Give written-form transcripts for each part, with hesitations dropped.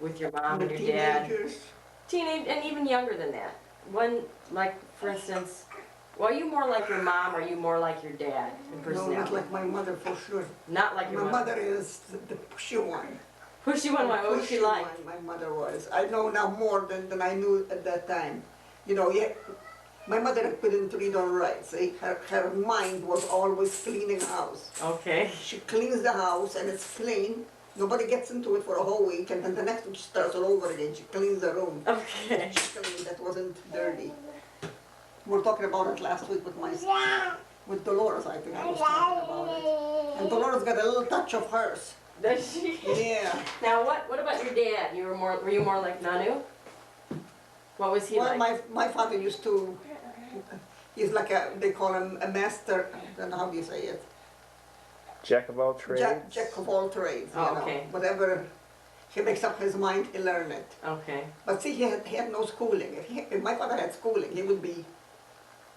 with your mom and The your dad? teenagers. Teenage and even younger than that. One, like for instance, well, are you more like your mom or are you more like your dad in No, personality? not like my mother for sure. Not like your My mother. mother is the pushy one. Pushy one, what was she Pushy like? one, my mother was. I know now more than I knew at that time. You know, yeah, my mother couldn't read or write. See, her mind was always cleaning the house. Okay. She cleans the house and it's clean. Nobody gets into it for a whole week, and then the next week she starts all over again. She cleans the room. Okay. She cleaned that wasn't dirty. We were talking about it last week with Dolores, I think I was talking about it. And Dolores got a little touch of hers. Does she? Yeah. Now what about your dad? Were you more like Nanu? What was he Well, like? my father used to, he's like they call him a master, I don't know how do you say it? Jack of all trades? Jack of all trades, you Oh, know. okay. Whatever he makes up his mind, he learn it. Okay. But see, he had no schooling. If my father had schooling, he would be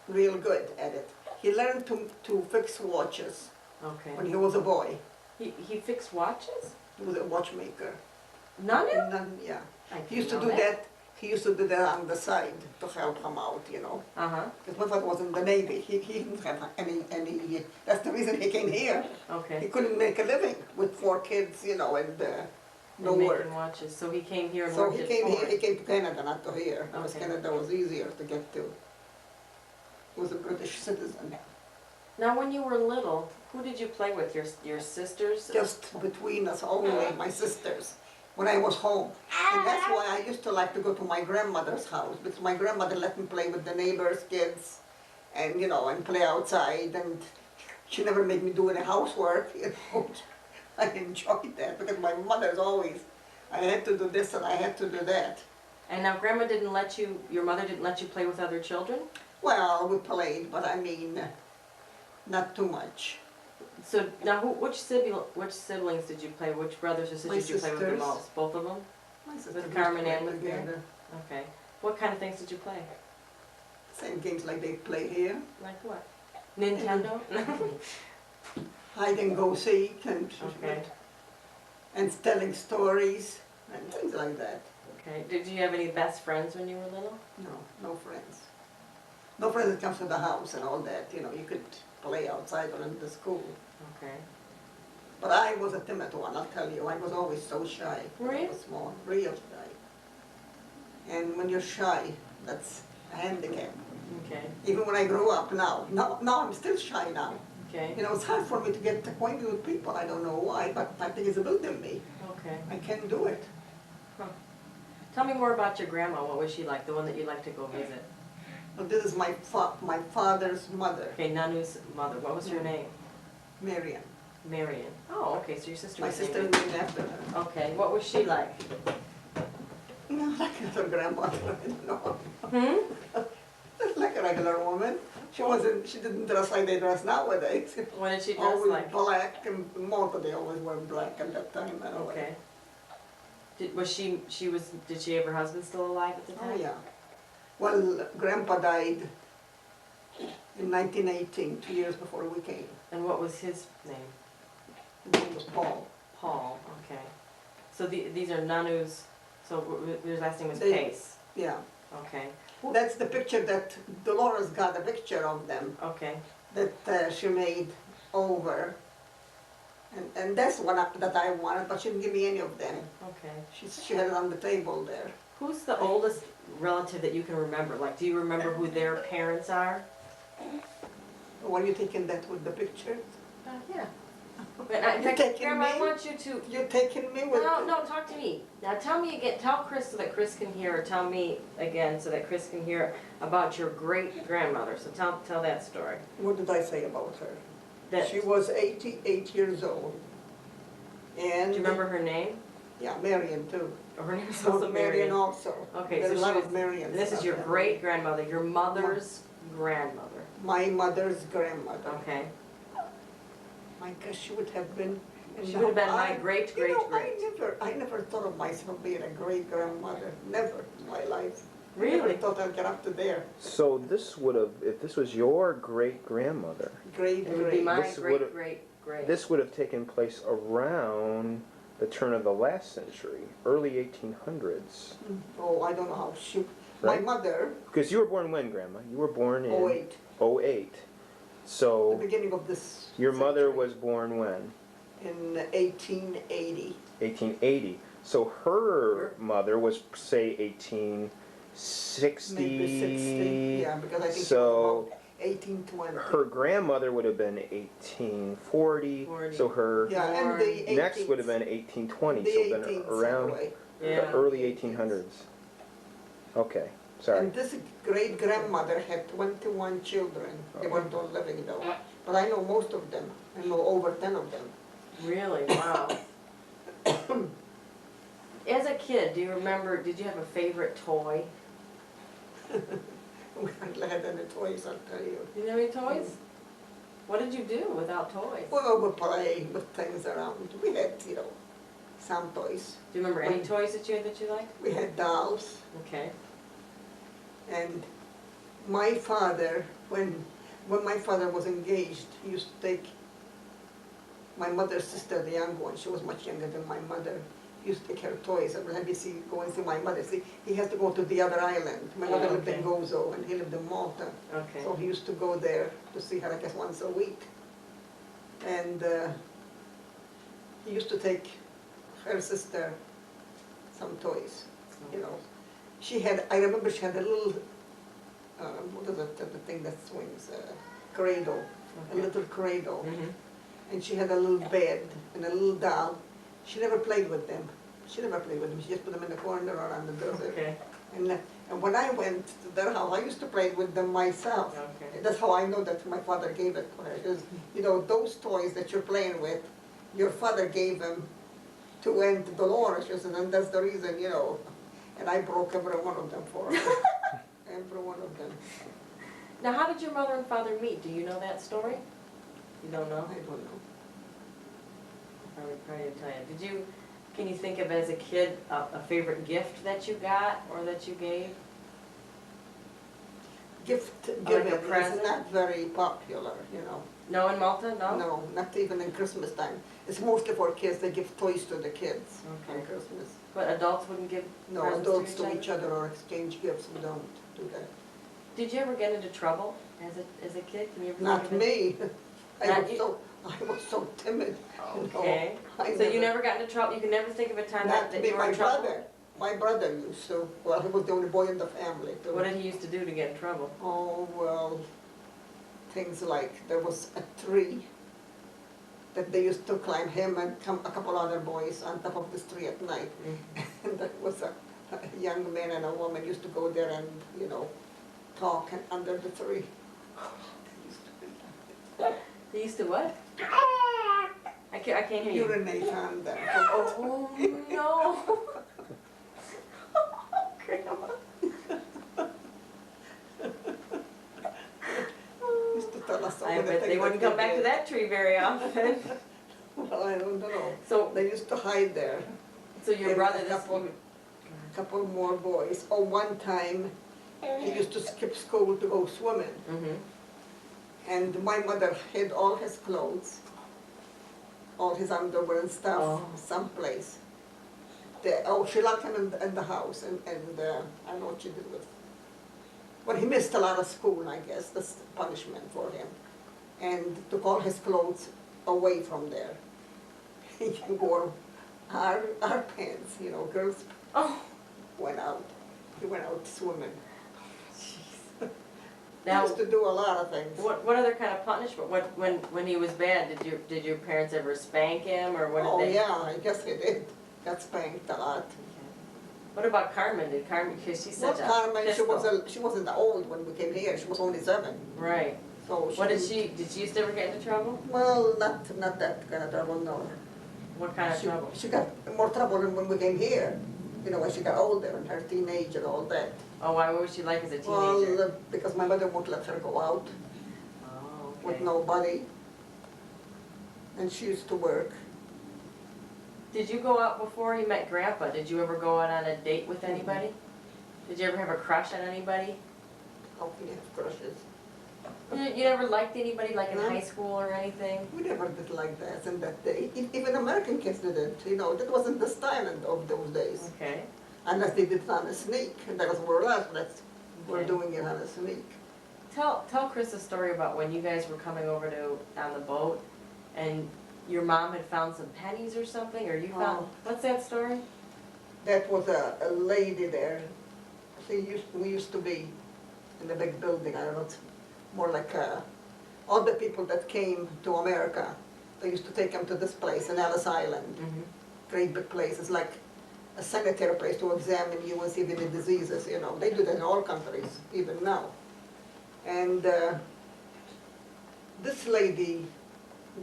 real good at it. He learned to fix watches Okay. when he was a boy. He fixed watches? He was a watchmaker. Nanu? And then, yeah. I He used to didn't do know that. He used to do that on the side to help him out, you know. Uh-huh. Because my father was in the Navy. He didn't have any, that's the reason he came here. He Okay. couldn't make a living with 4 kids, you know, and no And work. making watches. So he came here and So worked he at came here, Ford. he came to Canada, not to here, because Okay. Canada was easier to get to. He was a British citizen. Now when you were little, who did you play with? Your sisters? Just between us only, my sisters, when I was home. And that's why I used to like to go to my grandmother's house, because my grandmother let me play with the neighbors' kids, and you know, and play outside, and she never made me do any housework, you know. I enjoyed that, because my mother's always, I had to do this and I had to do that. And now Grandma didn't let you, your mother didn't let you play with other children? Well, we played, but I mean, not too much. So now which siblings did you play? Which brothers or sisters did you play with the sisters. most? Both of them? My sister With Carmen used to and play with Mary? together. Okay. What kind of things did you play? Same games like they play here. Like what? Nintendo? Hide and go seek Okay. and telling stories and things like that. Okay. Did you have any best friends when you were little? No, no friends. No friends that comes to the house and all that, you know, you could play outside or in the school. Okay. But I was a timid one, I'll tell you. I was always so shy. Were When you? I was small, real shy. And when you're shy, that's a handicap. Okay. Even when I grew up now I'm still shy now. Okay. You know, it's hard for me to get acquainted with people. I don't know why, but I think it's built in me. Okay. I can do it. Tell me more about your grandma. What was she like? The one that you like to go visit? But this is my father's mother, Okay, Nanu's mother. What was her name? Marion. Marion. Oh, okay. So your sister My was sister named. named after her. Okay. What was she like? No, like another grandma. I don't know. Hmm? Just like a regular woman. She didn't dress like they dress nowadays. What did she dress Always like? black, and most they always wear black at that time. Anyway. Okay. Did she have her husband still alive at the time? Oh yeah. Well, Grandpa died in 1918, 2 years before we came. And what was his name? His name was Paul. Paul. Okay. So these are Nanu's. So his last name was They- Pace. Yeah. Okay. That's the picture that Dolores got, a picture of them Okay. that she made over. And that's one that I wanted, but she didn't give me any of them. Okay. She had it on the table there. Who's the oldest relative that you can remember? Like, do you remember who their parents are? Were you taking that with the picture? Yeah. But in fact, taking Grandma, I me? want you to. You're taking me with... No, talk to me. Now tell me again, tell Chris so that Chris can hear, or tell me again so that Chris can hear about your great-grandmother. So tell that story. What did I say about her? That, She was 88 years old. And... do you remember her name? Yeah, Marion too. Or her name was Oh, also Marion. also. Okay, There's so a lot she of was, Marions. this is out your there. great-grandmother, your mother's grandmother. My mother's grandmother. Okay. My gosh, she would have been... She would have been my I great-great-great. I never thought of myself being a great-grandmother. Never in my life. I Really? never thought I'd get up to there. So this would have, if this was your great-grandmother, Great, It would be great. my This would've- great-great-great. this would have taken place around the turn of the last century, early 1800s. Oh, I don't know how she, Right. my mother, Because you were born when, Grandma? You were born in '08, '08. the So beginning of this your mother century, was born when? in 1880. 1880. So her mother was, say, 1860. Maybe 60, yeah, because I think So she was about 1820. her grandmother would have been 1840. 40. So her Yeah, and the 18th, next would have been 1820. the So been 18th around anyway. the Yeah. early 1800s. Okay, sorry. And this great-grandmother had 21 children. They weren't all living though. But I know most of them. I know over 10 of them. Really? Wow. As a kid, do you remember, did you have a favorite toy? We hardly had any toys, I'll tell you. You didn't have any toys? What did you do without toys? Well, we played with things around. We had, some toys. Do you remember any toys that you liked? We had dolls. Okay. And my father, when my father was engaged, he used to take my mother's sister, the young one, she was much younger than my mother, he used to take her toys. And let me go and see my mother. See, he has to go to the other island. My mother lived in Gozo and he lived in Malta. Okay. So he used to go there to see her, I guess, once a week. And he used to take her sister some toys, She had, I remember she had a little, what is it, the thing that swings, cradle, a little cradle. Mm-hmm. And she had a little bed and a little doll. She never played with them. She just put them in the corner or on the desert. Okay. And when I went to their house, I used to play with them myself. Okay. That's how I know that my father gave it to her. Because, those toys that you're playing with, your father gave them to Aunt Dolores, and that's the reason, and I broke every one of them for her. Every one of them. Now, how did your mother and father meet? Do you know that story? You don't know? I don't know. Probably tell you. Can you think of as a kid a favorite gift that you got or that you gave? Gift Like a giving is present? not very popular, No, in Malta? No? No, not even in Christmas time. It's mostly for kids. They give toys to the kids Okay. on Christmas. But adults wouldn't give No, presents adults to to each each other or exchange gifts. We don't do that. Did you ever get into trouble as a kid? Can you ever Not think of it? me. Not you? I was so timid. Okay. So you never got into trouble? You can never think of a time Not that me. you were My in trouble? brother. My brother used to. Well, he was the only boy in the family. Too. What did he used to do to get in trouble? Oh, well, things like there was a tree that they used to climb, him and a couple other boys on top of this tree at night. And there was a young man and a woman used to go there and, talk under the tree. He used to what? I can't hear you. Urinate on them. Oh, no. Grandma. Used to tell us so I many bet things they wouldn't come back to did. that tree very often. Well, I don't know. So, They used to hide there. so your And brother, a this, couple more boys. Oh, one time he used to skip school to go swimming. mm-hmm. And my mother hid all his clothes, all his underwear and stuff, Oh. someplace. She locked him in the house, and I don't know what she did with. Well, he missed a lot of school, I guess. That's the punishment for him. And took all his clothes away from there. He wore our pants, girls Oh, went out. He went out swimming. jeez. He Now, used to do a lot of things. what other kind of punishment? When he was bad, did your parents ever spank him, or what did Oh, they? yeah, I guess he did. Got spanked a lot. What about Carmen? Did Carmen, because she's Well, such a Carmen, pistol. she wasn't old when we came here. She was only 7. Right. So What did she used to ever get into trouble? Well, not that kind of trouble, no. What kind of trouble? She got more trouble than when we came here. When she got older and her teenage and all that. Oh, why was she like as a teenager? Well, because my mother won't let her go out Oh, with okay. nobody. And she used to work. Did you go out before you met Grandpa? Did you ever go out on a date with anybody? Did you ever have a crush on anybody? How can you have crushes? You never liked anybody like in Huh? high school or anything? We never did like that in that day. Even American kids didn't, you know, that wasn't the style of those days. Okay. Unless they did it on a sneak, and that was more or less, we're Okay. doing it on a sneak. Tell Chris a story about when you guys were coming over on the boat and your mom had found some pennies or something, or you found, Oh. what's that story? That was a lady there. We used to be in a big building, I don't know, it's more like all the people that came to America, they used to take them to this place in Ellis Island. Mm-hmm. Great big place, it's like a sanitary place to examine you and see if any diseases, you know. They do that in all countries, even now. And this lady,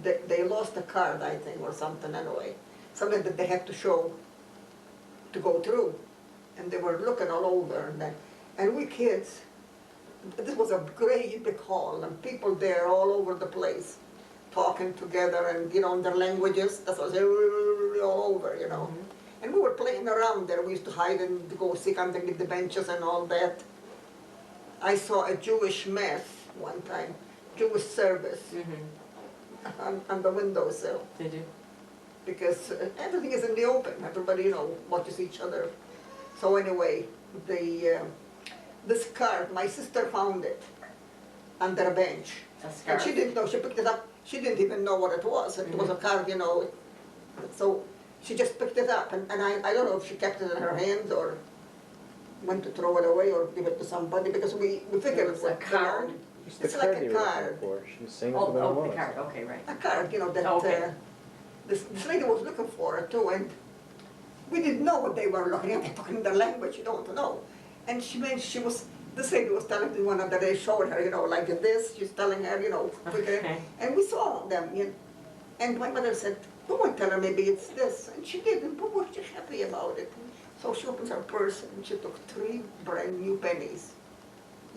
they lost a card, I think, or something anyway. Something that they had to show to go through. And they were looking all over. And we kids, this was a great big hall, and people there all over the place, talking together and, you know, in their languages. That was all over, you know. Mm-hmm. And we were playing around there. We used to hide and go sit underneath the benches and all that. I saw a Jewish mass one time, Jewish service Mm-hmm. on the windowsill, Did you? because everything is in the open. Everybody, you know, watches each other. So anyway, this card, my sister found it under a bench. A And scarf? she didn't know, she picked it up, she didn't even know what it was. It was a card, you know. So she just picked it up, and I don't know if she kept it in her hands or went to throw it away or give it to somebody, because we figured it was was a card. It's the It's card like a they were looking card. for. She was saying Oh, what it oh, was. the card, okay, right. a card, you know, that Okay. this lady was looking for it too, and we didn't know what they were looking at. They're talking their language, you don't know. And this lady was telling the one that they showed her, you know, like this, she's telling her, you know, Okay. and we saw them, you know, and my mother said, go and tell her maybe it's this, and she did, and we were just happy about it. So she opened her purse and she took 3 brand new pennies.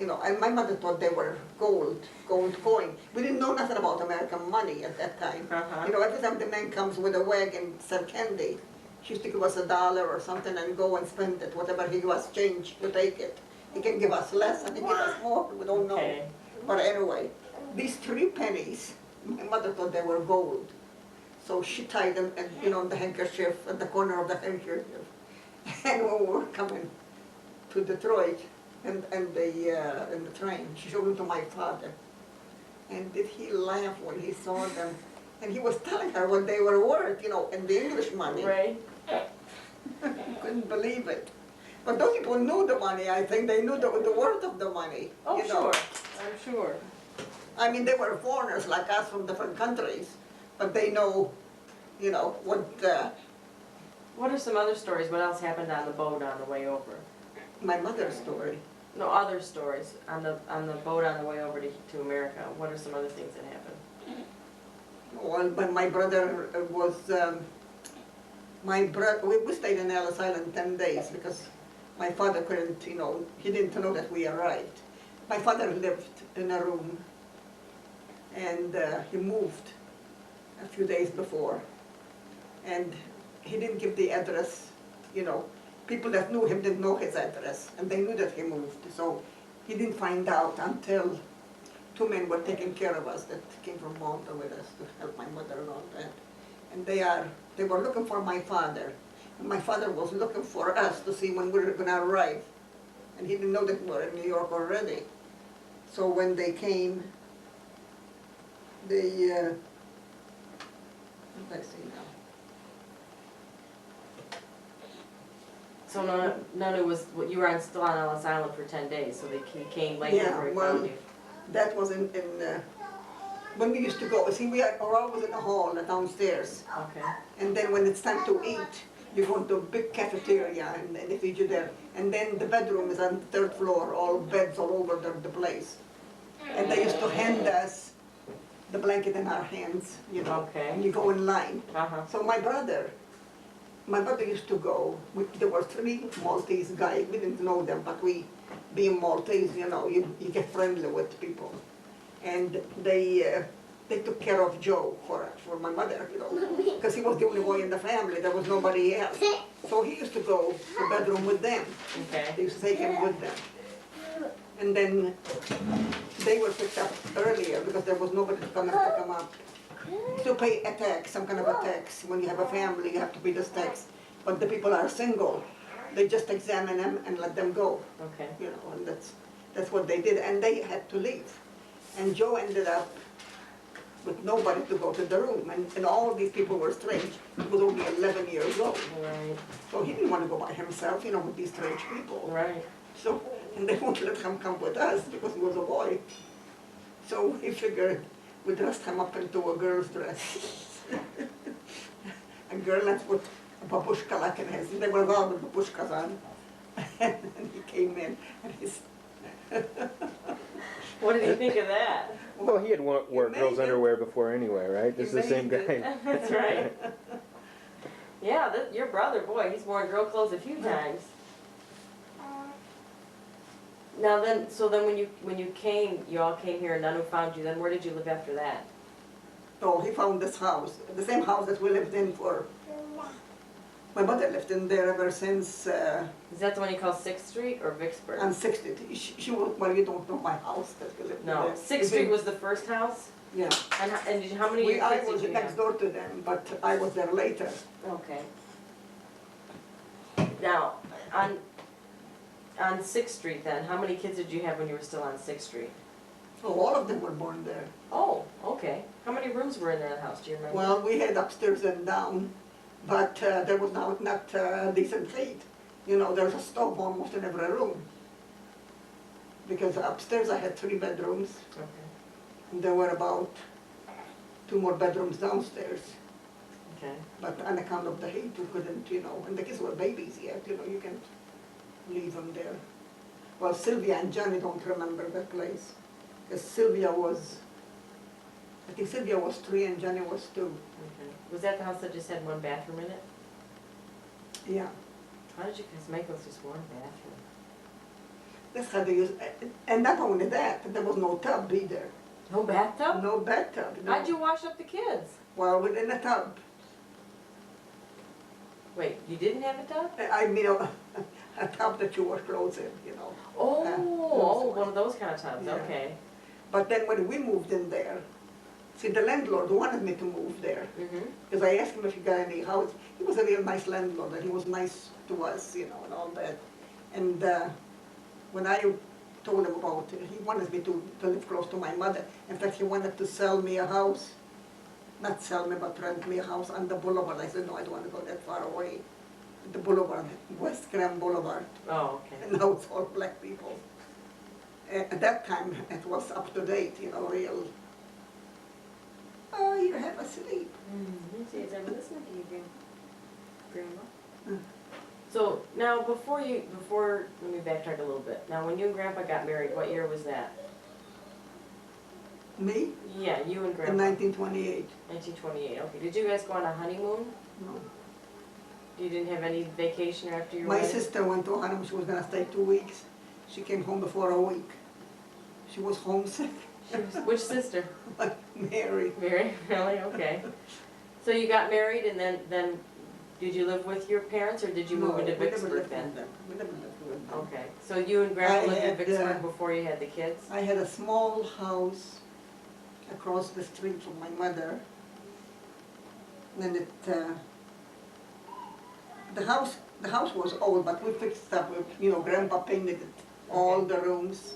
You know, and my mother thought they were gold coin. We didn't know nothing about American money at that time. Uh-huh. You know, every time the man comes with a wagon, sell candy, she used to give us $1 or something and go and spend it. Whatever he give us change, we take it. He can give us less and he give us more, we don't know. Okay. But anyway, these 3 pennies, my mother thought they were gold. So she tied them, and you know, in the handkerchief, at the corner of the handkerchief. And when we were coming to Detroit, in the train, she showed them to my father. And did he laugh when he saw them? And he was telling her what they were worth, you know, in the English money. Right. Couldn't believe it. But those people knew the money, I think. They knew the worth of the money. Oh, you know. sure, I'm sure. I mean, they were foreigners like us from different countries, but they know, you know, What are some other stories? What else happened on the boat on the way over? my mother's story. No, other stories on the boat on the way over to America. What are some other things that happened? Well, when my brother was, we stayed in Ellis Island 10 days because my father couldn't, you know, he didn't know that we arrived. My father lived in a room, and he moved a few days before, and he didn't give the address, you know. People that knew him didn't know his address, and they knew that he moved, so he didn't find out until 2 men were taking care of us that came from Malta with us to help my mother and all that. And they were looking for my father. And my father was looking for us to see when we were going to arrive. And he didn't know that we were in New York already. So when they came, let's see now. So Nunu was, you were still on Ellis Island for 10 days, so he came later Yeah, before he well, found you. That was when we used to go. See, we are always in the hall downstairs. Okay. And then when it's time to eat, you go into a big cafeteria and they feed you there. And then the bedroom is on the 3rd floor, all beds all over the place. And they used to hand us the blanket in our hands, you know, Okay. and you go in line. Uh-huh. So my brother used to go, there were 3 Maltese guys, we didn't know them, but being Maltese, you know, you get friendly with people. And they took care of Joe for my mother, you know, because he was the only boy in the family, there was nobody else. So he used to go to the bedroom with them. Okay. They used to take him with them. And then they were picked up earlier because there was nobody to come and pick them up. To pay a tax, some kind of a tax. When you have a family, you have to pay this tax. But the people are single. They just examine them and let them go. Okay. You know, and that's what they did. And they had to leave. And Joe ended up with nobody to go to the room. And all these people were strange. He was only 11 years old. Right. So he didn't want to go by himself, you know, with these strange people. Right. So, and they wouldn't let him come with us because he was a boy. So we figured we dressed him up into a girl's dress. A girl and put a babushka like in his, they were all with babushkas on. And he came in and he's, What did you think of that? Well, he had wore girls' Imagine. underwear before anyway, right? This is the same Imagine. guy. That's right. Yeah, your brother, boy, he's worn girl clothes a few times. Now then, so then when you came, you all came here and Nanu found you, then where did you live after that? oh, he found this house, the same house that we lived in for, my mother lived in there ever since, Is that the one you call 6th Street or Vicksburg? on 60th. She was, well, you don't know my house that we lived in No, there. 6th Street was the first house? Yeah. And how many of your I kids was did you next have? door to them, but I was there later. Okay. Now, on 6th Street then, how many kids did you have when you were still on 6th Street? So all of them were born there. Oh, okay. How many rooms were in there in the house, do you remember? Well, we had upstairs and down, but there was not decent heat. You know, there's a stove almost in every room. Because upstairs I had 3 bedrooms, Okay. and there were about 2 more bedrooms downstairs. Okay. But on account of the heat, we couldn't, you know, and the kids were babies yet, you know, you can't leave them there. Well, Sylvia and Johnny don't remember that place. Because Sylvia was, I think Sylvia was 3 and Johnny was 2. Okay. Was that the house that just had 1 bathroom in it? Yeah, How did you guys make those just 1 bathroom? that's how they used, and not only that, there was no tub either. No bathtub? No bathtub. No. How'd you wash up the kids? Well, within a tub. Wait, you didn't have a tub? I mean, a tub that you wash clothes in, you know. Oh, one of those kind of tubs, Yeah. okay. But then when we moved in there, see, the landlord wanted me to move there. Mm-hmm. Because I asked him if he got any house. He was a real nice landlord, and he was nice to us, you know, and all that. And when I told him about it, he wanted me to live close to my mother. In fact, he wanted to sell me a house. Not sell me, but rent me a house on the boulevard. I said, no, I don't want to go that far away. The boulevard, West Grand Boulevard. Oh, okay. And now it's all black people. At that time, it was up to date, you know, real. Oh, you have a sleep. Lindsay, is ever listening to you, Grandma? Mm. So now, let me backtrack a little bit. Now, when you and Grandpa got married, what year was that? Me? Yeah, you and In Grandpa. 1928. 1928. Okay. Did you guys go on a honeymoon? No. You didn't have any vacation after your My wedding? sister went to honeymoon. She was gonna stay 2 weeks. She came home before a week. She was homesick. Which sister? Mary. Mary? Really? Okay. So you got married and then did you live with your parents or did you move into we never Vicksburg lived then? with them. We never lived with them. Okay. So you and Grandpa I lived in had, Vicksburg before you had the kids? I had a small house across the street from my mother. And the house was old, but we fixed up. You know, Grandpa painted it, all the rooms,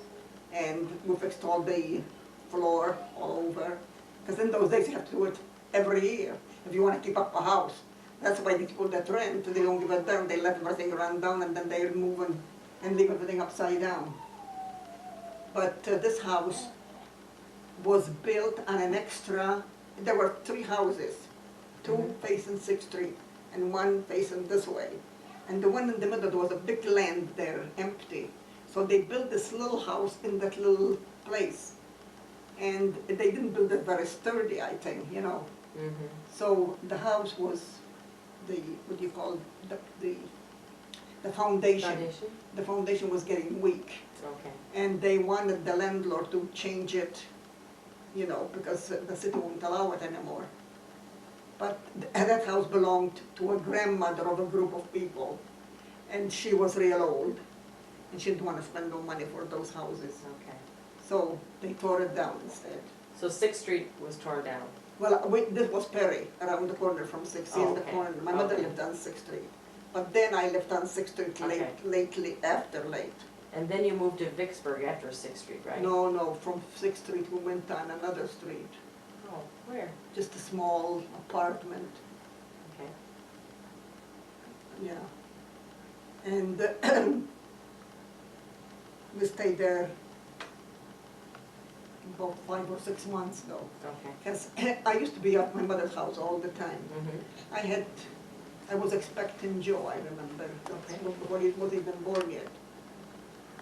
and we fixed all the floor all over. Because in those days you have to do it every year if you want to keep up a house. That's why the people that rent, they don't give it down. They let everything run down, and then they move and leave everything upside down. But this house was built on an extra. There were 3 houses, 2 facing 6th Street and 1 facing this way. And the one in the middle, there was a big land there, empty. So they built this little house in that little place. And they didn't build it very sturdy, I think, you know. Mm-hmm. So the house was what do you call it? The foundation. Foundation? The foundation was getting weak. Okay. And they wanted the landlord to change it, you know, because the city won't allow it anymore. But that house belonged to a grandmother of a group of people, and she was real old. and she didn't want to spend no money for those houses. Okay. So they tore it down instead. So 6th Street was torn down. Well, this was Perry, around the corner from 6th, in the Okay. corner. My mother Okay. lived on 6th Street. But then I lived on 6th Street Okay. after late. And then you moved to Vicksburg after 6th Street, right? No, from 6th Street we went on another street. Oh, where? Just a small apartment, Okay. yeah. And we stayed there about 5 or 6 months though. Okay. Because I used to be at my mother's house all the time. Mm-hmm. I was expecting Joe, I remember, Okay. before he was even born yet.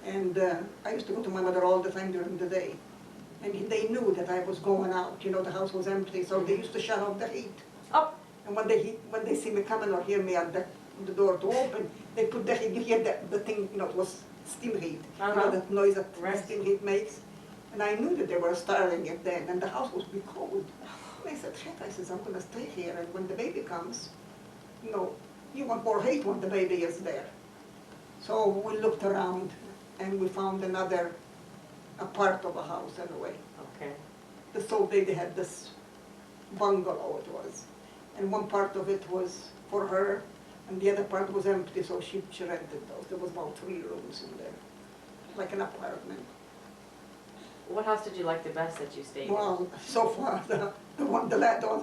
And I used to go to my mother all the time during the day. And they knew that I was going out, you know, the house was empty, so they used to shut off the heat. Oh, And when they see me coming or hear me at the door to open, they put the heat, you hear the thing, you know, it was steam heat. You know, Uh-huh. that noise that Right. steam heat makes. And I knew that they were starting it then, and the house was be cold. And I said, heck, I says, I'm gonna stay here, and when the baby comes, you know, you want more heat when the baby is there. So we looked around, and we found a part of a house anyway. okay. So they had this bungalow it was, and one part of it was for her, and the other part was empty, so she rented those. There was about 3 rooms in there, like an apartment. What house did you like the best that you stayed in? Well, so far, the one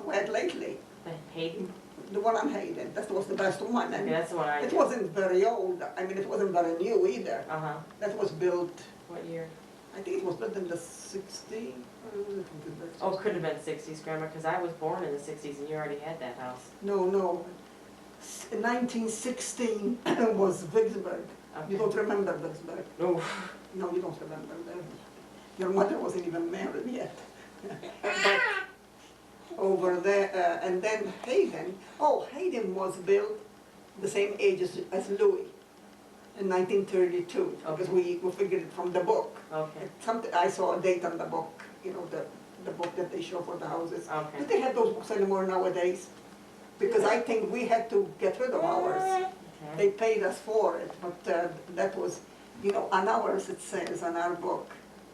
we had lately, The Hayden? the one on Hayden, that was the best one. Okay, And that's the one I it did. wasn't very old, I mean, it wasn't very new either. Uh-huh. That was built, What year? I think it was built in the 60s. Oh, could have been 60s, Grandma, because I was born in the 60s and you already had that house. No. 1916 was Vicksburg. You Okay. don't remember Vicksburg? No. No, you don't remember that. Your mother wasn't even married yet. But over there, and then Hayden, Hayden was built the same age as Louis in 1932, because we figured it from the book. Okay. I saw a date on the book, you know, the book that they show for the houses. Okay. Do they have those books anymore nowadays? Because I think we had to get rid of ours. Okay. They paid us for it, but that was, you know, on ours it says, on our book,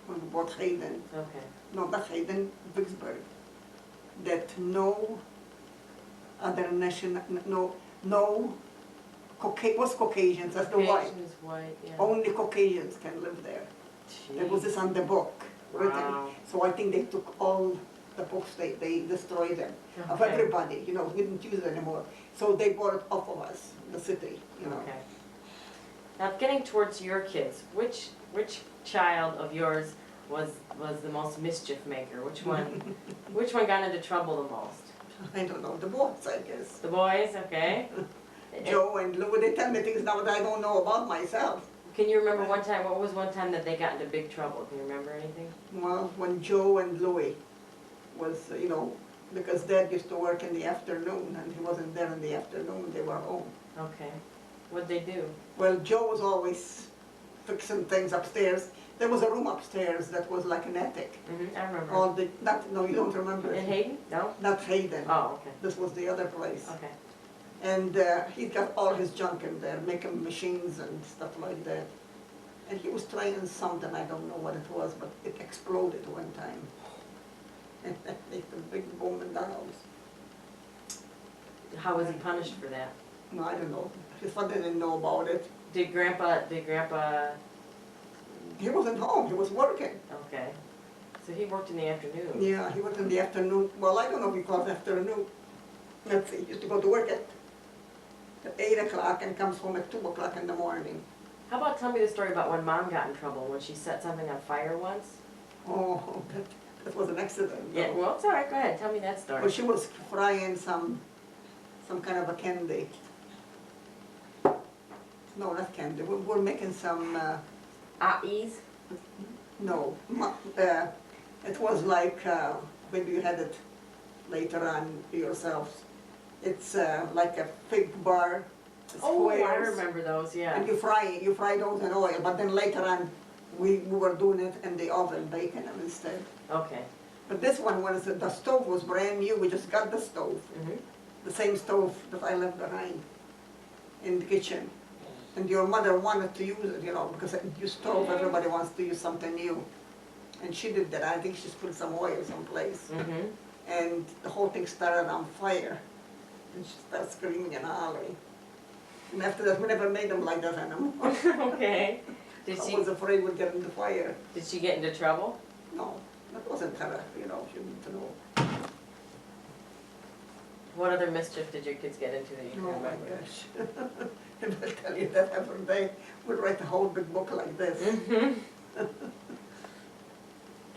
when we bought Hayden, Okay. no, not Hayden, Vicksburg, that no other nation, no was Caucasians, that's the white. Caucasian is white, yeah. Only Caucasians can live there. There was this on the book written. Wow. So I think they took all the books, they destroyed them, of Okay. everybody, you know, we didn't use it anymore. So they bought it off of us, the city, you know. Okay. Now, getting towards your kids, which child of yours was the most mischief maker? Which one got into trouble the most? I don't know, the boys, I guess. The boys, okay. Joe and Lou, they tell me things now that I don't know about myself. Can you remember one time, what was one time that they got into big trouble? Can you remember anything? Well, when Joe and Louie was, you know, because Dad used to work in the afternoon and he wasn't there in the afternoon, they were home. Okay. What'd they do? Well, Joe was always fixing things upstairs. There was a room upstairs that was like an attic. I remember. No, you don't remember. In Hayden? No? Not Hayden. Oh, okay. This was the other place. Okay. And he got all his junk in there, making machines and stuff like that. And he was trying something, I don't know what it was, but it exploded one time. And it made a big boom in the house. How was he punished for that? No, I don't know. His father didn't know about it. Did Grandpa, He wasn't home, he was working. okay. So he worked in the afternoon. Yeah, he worked in the afternoon. Well, I don't know if he calls afternoon. Let's see, he used to go to work at 8 o'clock and comes home at 2 o'clock in the morning. How about tell me the story about when Mom got in trouble, when she set something on fire once? Oh, that was an accident. Yeah, though. well, it's all right, go ahead, tell me that story. Well, she was frying some kind of a candy. No, not candy. We're making some, Ease? no. It was like, maybe you had it later on yourselves. It's like a fig bar. Oh, I squares, remember those, yeah. And you fry those in oil, but then later on, we were doing it in the oven, baking them instead. Okay. But this one was, the stove was brand new, we just got the stove. Mm-hmm. The same stove that I left behind in the kitchen. And your mother wanted to use it, you know, because you stove, everybody wants to use something new. And she did that. I think she spilled some oil someplace. Mm-hmm. And the whole thing started on fire. And she started screaming and hollering. And after that, we never made them like that anymore. Okay. Did I she, was afraid we'd get into fire. did she get into trouble? No, that wasn't her, you know, she didn't know. What other mischief did your kids get into that you can Oh my remember? gosh. If I tell you that every day, we'd write a whole big book like this. Mm-hmm.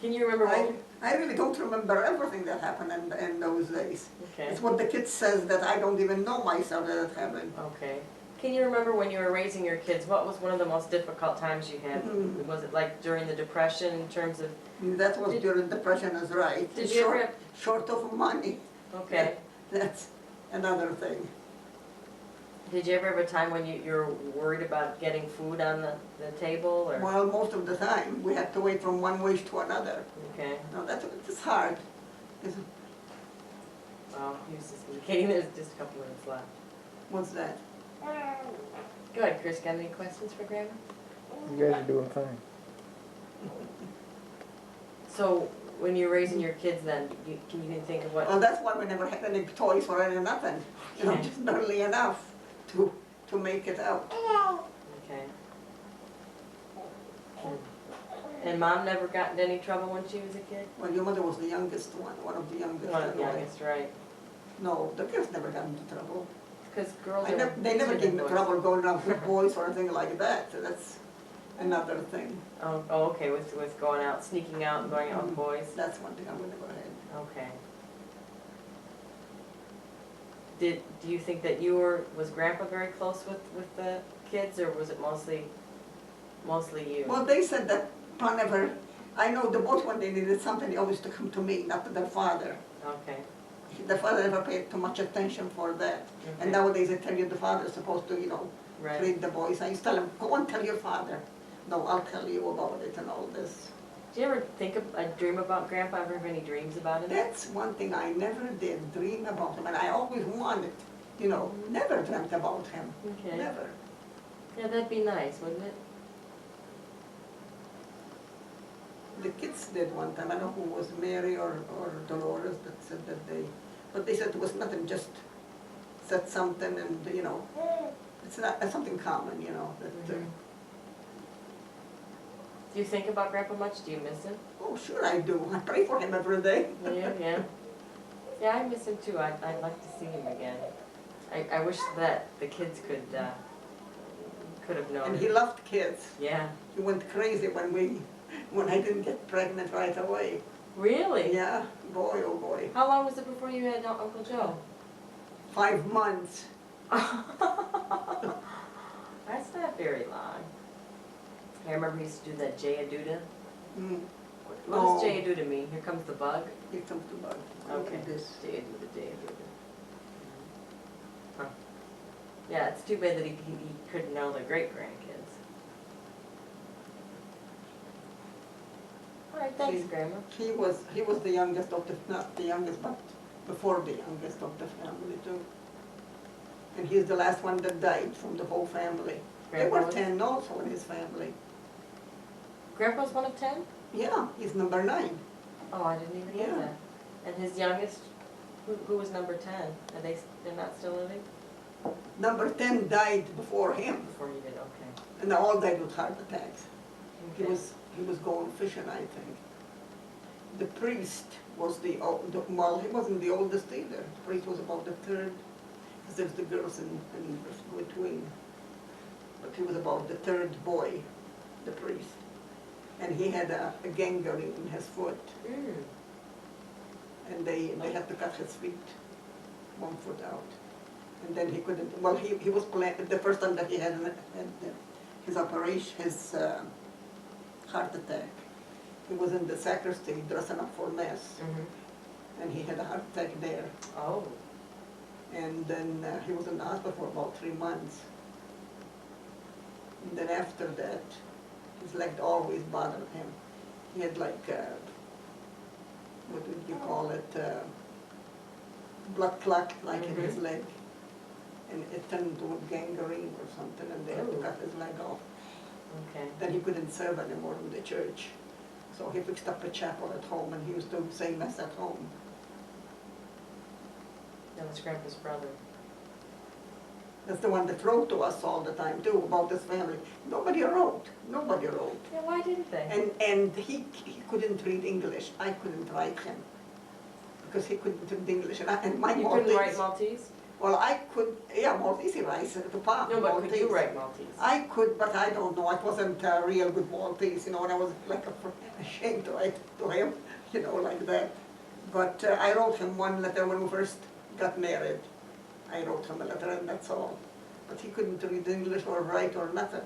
Can you remember what? I really don't remember everything that happened in those days. Okay. It's what the kid says that I don't even know myself that it happened. Okay. Can you remember when you were raising your kids, what was one of the most difficult times you had? Mhm. Was it like during the Depression in terms of, And that was Did- during Depression, is right. did you ever have, Short of money, okay. that's another thing. Did you ever have a time when you're worried about getting food on the table or? Well, most of the time, we had to wait from one wish to another. Okay. No, it's hard. It's, Well, he was just indicating there's just a couple minutes left. what's that? Go ahead, Chris, got any questions for Grandma? You guys are doing fine. So, when you're raising your kids then, can you think of what? Well, that's why we never had any toys or any nothing. You know, Okay. just barely enough to make it out. Okay. And Mom never got into any trouble when she was a kid? Well, your mother was the youngest one of the youngest. One of the anyway. youngest, right? No, the girls never got into trouble. Because girls are. They never easier gave than me boys. trouble going out with boys or anything like that. That's another thing. Oh, okay, with going out, sneaking out and going out with boys? That's one thing I would never had. Okay. Do you think that was Grandpa very close with the kids, or was it mostly you? Well, they said that Pa never, I know the boys when they needed something, they always to come to me, not to their father. Okay. The father never paid too much attention for that. Okay. And nowadays they tell you the father is supposed to, you know, Right. treat the boys. I used to tell him, go and tell your father. No, I'll tell you about it and all this. Do you ever dream about Grandpa? Ever have any dreams about him? That's one thing I never did, dream about him. And I always wanted, you know, never dreamt about him. Okay. Never. Yeah, that'd be nice, wouldn't it? The kids did one time, I don't know who was Mary or Dolores that said that but they said it was nothing, just said something and, you know, it's not something common, you know. That, Mhm. Do you think about Grandpa much? Do you miss him? Oh, sure I do. I pray for him every day. Yeah. Yeah, I miss him too. I'd like to see him again. I wish that the kids could have known And he him. loved kids. Yeah. He went crazy when I didn't get pregnant right away. Really? Yeah, boy, oh boy. How long was it before you had Uncle Joe? 5 months. That's not very long. I remember he used to do that Jay-a-Duda. Mm. What does Oh. Jay-a-Duda mean? Here comes the bug? Here comes the bug. Okay. This. Jay-a-Duda, Jay-a-Duda. Huh. Yeah, it's too bad that he couldn't know the great-grandkids. All right, thanks, See. Grandma. He was the youngest of not the youngest, but before the youngest of the family too. And he's the last one that died from the whole family. There Grandpa were was- 10 also in his family. Grandpa's one of 10? Yeah, he's number 9. Oh, I didn't even know Yeah. that. And his youngest, who was number 10? They're not still living? Number 10 died before him, Before you did, okay. and they all died with heart attacks. He Okay. was going fishing, I think. The priest was well, he wasn't the oldest either. The priest was about the third, because there's the girls in between. But he was about the third boy, the priest. And he had a gangrene in his foot, Mm. and they had to cut his feet, 1 foot out. And then he couldn't, well, he was the first time that he had his operation, his heart attack. He was in the sacristy dressing up for mass, Mm-hmm. and he had a heart attack there. Oh. And then he was in the hospital for about 3 months. And then after that, his leg always bothered him. He had like, what would you call it, blood clot like in his leg. and it turned into gangrene or something, and they had to Ooh. cut his leg off. Okay. Then he couldn't serve anymore in the church. So he fixed up a chapel at home, and he used to say mass at home. That was Grandpa's brother. That's the one that wrote to us all the time too, about his family. Nobody wrote, nobody wrote. Yeah, why didn't they? And he couldn't read English, I couldn't write him. Because he couldn't read English, and my You couldn't write Maltese. Maltese? Well, I could, yeah, Maltese he writes to Pop. No, but could you Maltese. write Maltese? I could, but I don't know, it wasn't real good Maltese, you know, and I was like ashamed to write to him, you know, like that. But I wrote him one letter when we first got married. I wrote him a letter and that's all. But he couldn't read English or write or nothing.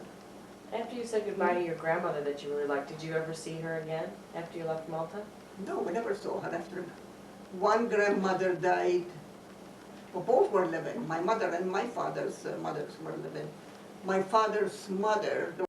After you said goodbye to your grandmother that you really liked, did you ever see her again after you left Malta? No, we never saw her after. One grandmother died. Well, both were living. My mother and my father's mothers were living. My father's mother, the